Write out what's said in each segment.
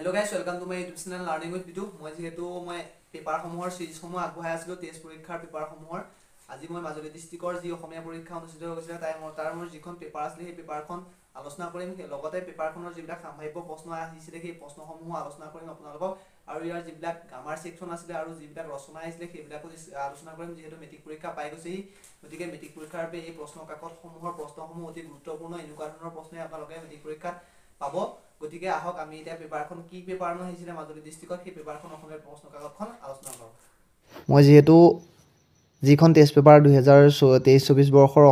Hello guys, welcome to my YouTube channel Learning with Bitu. মই যেহেতু মই পেপাৰসমূহৰ সিৰিজসমূহ আগবঢ়াই আছিলো টেষ্ট পৰীক্ষাৰ পেপাৰসমূহৰ আজি মই মাজুলী ডিস্ট্ৰিক্টৰ যি অসমীয়া পৰীক্ষা অনুষ্ঠিত হৈছিল তাৰ মোৰ যিখন পেপাৰ আছিল সেই পেপাৰখন আলোচনা কৰিম লগতে পেপাৰখনৰ যিবিলাক সাম্ভাব্য প্ৰশ্ন আহিছিল সেই প্ৰশ্নসমূহ আলোচনা কৰিম আপোনালোকক আৰু ইয়াৰ যিবিলাক গ্ৰামাৰ সেকশন আছিল আৰু যিবিলাক ৰচনা আহিছিল সেইবিলাকো আলোচনা কৰিম যেহেতু মেট্ৰিক পৰীক্ষা পাই গৈছে গতিকে মেট্ৰিক পৰীক্ষাৰ বাবে এই প্ৰশ্ন কাকতসমূহৰ প্ৰশ্নসমূহ অতি গুৰুত্বপূৰ্ণ এনেকুৱা ধৰণৰ প্ৰশ্নই আপোনালোকে মেট্ৰিক পৰীক্ষাত পাব গতিকে আহক আমি এটা পেপাৰখন কি পেপাৰনো আহিছিল মাজুলী ডিস্ট্ৰিক্টত সেই পেপাৰখন অসমীয়া প্ৰশ্ন কাকতখন আলোচনা কৰোঁ মই যেহেতু যিখন টেষ্ট পেপাৰ 2023-24 বৰ্ষৰ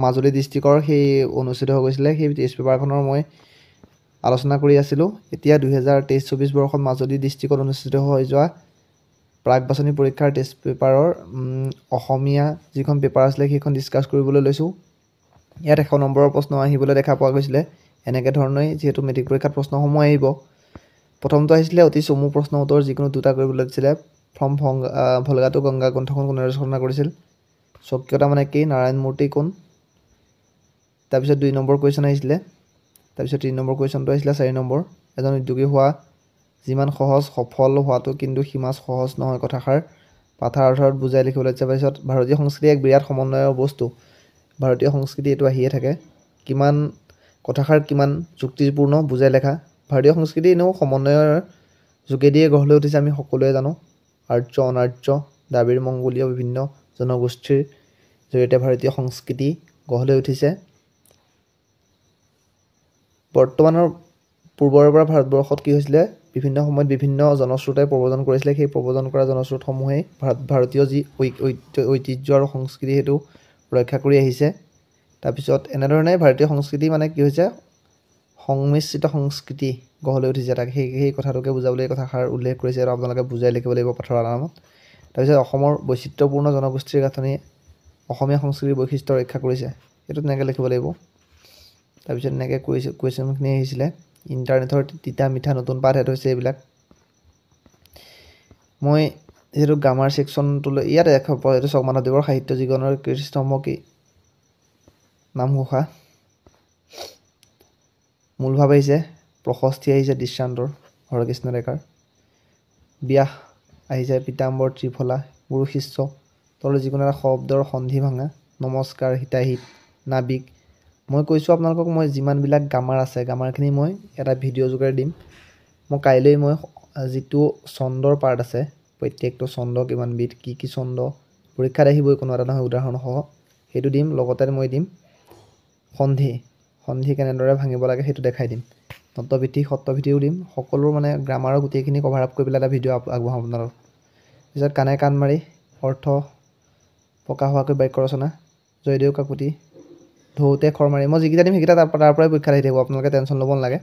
মাজুলী ডিস্ট্ৰিক্টৰ সেই অনুষ্ঠিত হৈ গৈছিল সেই টেষ্ট পেপাৰখনৰ মই আলোচনা কৰি আছিলো এতিয়া 2023-24 বৰ্ষত মাজুলী ডিস্ট্ৰিক্টত অনুষ্ঠিত হৈ যোৱা প্ৰাক বাছনি পৰীক্ষাৰ টেষ্ট পেপাৰৰ অসমীয়া যিখন পেপাৰ আছিল সেইখন ডিসকাস কৰিবলৈ লৈছো ইয়াত 100 নম্বৰৰ প্ৰশ্ন আহিবলৈ দেখা পোৱা গৈছিল এনেকে ধৰণে যেহেতু মেট্ৰিক পৰীক্ষাত প্ৰশ্নসমূহ আহিব প্ৰথমটো আহিছিল অতি চমু প্ৰশ্ন উত্তৰ যিকোনো দুটা কৰিবলৈ দিছিল ফ্ৰম ভলগাটো গংগা গ্ৰন্থখন কোনে ৰচনা কৰিছিল স্বকীয়তা মানে কি নাৰায়ণ মূৰ্তি কোন তাৰপিছত 2 নম্বৰ কোৱেশ্চন আহিছিল তাৰপিছত 3 নম্বৰ কোৱেশ্চনটো আহিছিল 4 নম্বৰ এজন উদ্যোগী হোৱা যিমান সহজ সফল হোৱাটো কিন্তু সিমান সহজ নহয় কথাষাৰ পাঠাৰ অৰ্থত বুজাই লিখিবলৈ দিছে তাৰপিছত ভাৰতীয় সংস্কৃতি এক বিৰাট সমন্বয়ৰ বস্তু ভাৰতীয় সংস্কৃতি এটো আহিয়ে থাকে কিমান কথাষাৰ কিমান যুক্তিপূৰ্ণ বুজাই লেখা ভাৰতীয় সংস্কৃতি এনেও সমন্বয়ৰ যোগেদিয়ে গঢ় লৈ উঠিছে আমি সকলোৱে জানো আৰ্য অনাৰ্য দাবিৰ মংগোলীয় বিভিন্ন জনগোষ্ঠীৰ জৰিয়তে ভাৰতীয় সংস্কৃতি গঢ় লৈ উঠিছে বৰ্তমানৰ পূৰ্বৰ পৰা ভাৰতবৰ্ষত কি হৈছিল বিভিন্ন সময়ত বিভিন্ন জনশ্ৰুতে প্ৰৱৰ্তন কৰিছিল সেই প্ৰৱৰ্তন কৰা জনশ্ৰুতসমূহে ভাৰতীয় যি ঐতিহ্য আৰু সংস্কৃতি হেতু ৰক্ষা কৰি আহিছে তাৰপিছত এনেধৰণে ভাৰতীয় সংস্কৃতি মানে কি হৈছে সংমিশ্ৰিত সংস্কৃতি গঢ় লৈ উঠিছে তাক সেই কথাটোকে বুজাবলৈ এই কথাষাৰ উল্লেখ কৰিছে আৰু আপোনালোকে বুজাই লিখিব লাগিব পাঠৰ আলামত তাৰপিছত অসমৰ বৈচিত্ৰ্যপূৰ্ণ জনগোষ্ঠীৰ গাঁথনি অসমীয়া সংস্কৃতিৰ বৈশিষ্ট্য ৰক্ষা কৰিছে এটো তেনেকৈ লিখিব লাগিব তাৰপিছত এনেকৈ কুৱেশ্চনখিনি আহিছিল ইন্টাৰনেটৰ তিতা মিঠা নতুন পাঠ হেতু হৈছে এইবিলাক মই যেটো গ্ৰামাৰ সেকশনটো ইয়াত এটো চক মাধৱদেৱৰ সাহিত্য জীৱনৰ কৃষ্ণম্ভ কি নামঘোষা মূলভাৱ আহিছে প্ৰশস্তি আহিছে দৃষ্টান্তৰ হৰকৃষ্ণ ডেকাৰ ব্যাস আহিছে পিতাম্বৰ ত্ৰিফলা গুৰু শিষ্য তল যিকোনো এটা শব্দৰ সন্ধি ভাঙা নমস্কাৰ হিতাহিত নাবিক মই কৈছো আপোনালোকক মই যিমান বিলাক গ্ৰামাৰ আছে গ্ৰামাৰখিনি মই এটা ভিডিও যোগেৰে দিম মই কাইলৈ মই যিটো ছন্দৰ পাৰ্ট আছে প্ৰত্যেকটো ছন্দ কিমান বিট কি ছন্দ পৰীক্ষাত আহিবই কোনো এটা নহয় উদাহৰণ সহ হেতু দিম লগতে মই দিম সন্ধি কেনেদৰে ভাঙিব লাগে হেতু দেখাই দিম তত্ত্বভিত্তিক সত্ত্বভিত্তিও দিম সকলো মানে গ্ৰামাৰৰ গোটেইখিনি কভাৰ আপ কৰি পেলাই এটা ভিডিও আগবঢ়াম আপোনালোকক পিছত কানে কান মাৰি অৰ্থ প্ৰকাশ হোৱাকৈ বাক্য ৰচনা জয়দেউ কাকুতি ধৌতে খৰ মাৰি মই যিকেইটা দিম সেইকেইটা তাৰ পৰাই পৰীক্ষাত আহি থাকিব আপোনালোকে টেনচন ল'ব নালাগে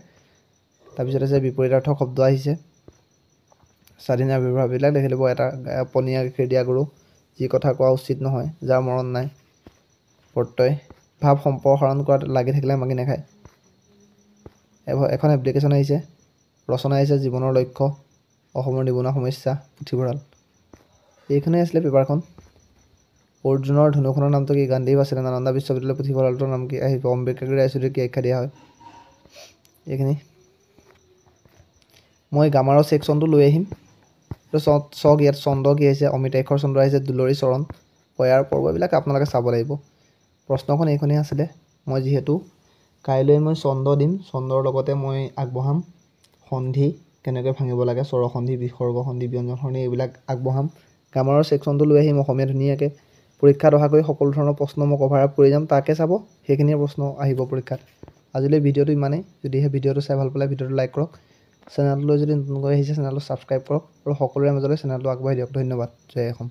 তাৰপিছত আছে বিপৰীতাৰ্থক শব্দ আহিছে স্বাধীন আবিৰ্ভাৱ বিলাক লিখি ল'ব এটা পনীয়া খেদিয়া গুৰু যি কথা কোৱা উচিত নহয় যাৰ মৰণ নাই প্ৰত্যয় ভাৱ সম্প্ৰসাৰণ কৰাত লাগি থাকিলে মাগি নাখায় এখন এপ্লিকেশ্যন আহিছে ৰচনা আহিছে জীৱনৰ লক্ষ্য অসমৰ নিবনুৱা সমস্যা পুথিভঁৰাল এইখনেই আছিলে পেপাৰখন অৰ্জুনৰ ধনুখনৰ নামটো কি গান্ধী আছিলে নালন্দা বিশ্ববিদ্যালয় পুথিভঁৰালটোৰ নাম কি আহিব অম্বেদকাৰ ৰায়চৌধুৰীক কি আখ্যা দিয়া হয় এইখিনি মই গ্ৰামাৰৰ সেকশনটো লৈ আহিম চক ইয়াত ছন্দ কি আহিছে অমিতাক্ষৰ ছন্দ আহিছে দুলৰী চৰণ পয়াৰ পৰ্ব এইবিলাক আপোনালোকে চাব লাগিব প্ৰশ্নখন এইখনেই আছিলে মই যেহেতু কাইলৈ মই ছন্দ দিম ছন্দৰ লগতে মই আগবঢ়াম সন্ধি কেনেকৈ ভাঙিব লাগে স্বৰ সন্ধি বিসৰ্গ সন্ধি ব্যঞ্জন সন্ধি এইবিলাক আগবঢ়াম গ্ৰামাৰৰ সেকশনটো লৈ আহিম অসমীয়া ধুনীয়াকৈ পৰীক্ষাত অহাকৈ সকলো ধৰণৰ প্ৰশ্ন মই কভাৰ আপ কৰি যাম তাকে চাব সেইখিনিৰ প্ৰশ্ন আহিব পৰীক্ষাত আজিলৈ ভিডিওটো ইমানেই যদিহে ভিডিওটো চাই ভাল পালে ভিডিওটো লাইক কৰক চেনেললৈ যদি নতুনকৈ আহিছে চেনেলটো ছাবস্ক্ৰাইব কৰক আৰু সকলোৰে মাজলৈ চেনেলটো আগবঢ়াই দিয়ক ধন্যবাদ জয় অসম